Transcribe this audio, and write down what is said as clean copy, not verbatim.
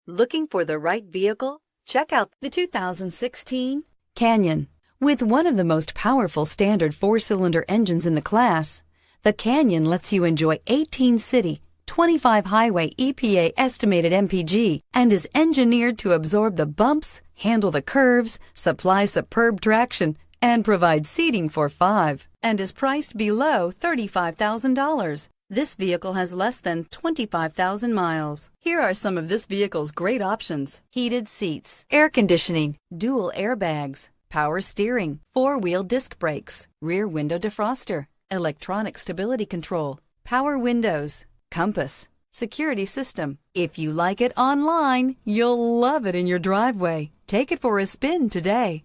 Looking for the right vehicle? Check out the 2016 Canyon. With one of the most powerful standard four-cylinder engines in the class, the Canyon lets you enjoy 18 city, 25 highway EPA estimated MPG, and is engineered to absorb the bumps, handle the curves, supply superb traction, and provide seating for 5, and is priced below $35,000. This vehicle has less than 25,000 miles. Here are some of this vehicle's great options: heated seats, air conditioning, dual airbags, power steering, four-wheel disc brakes, rear window defroster, electronic stability control, power windows, compass, security system. If you like it online, you'll love it in your driveway. Take it for a spin today.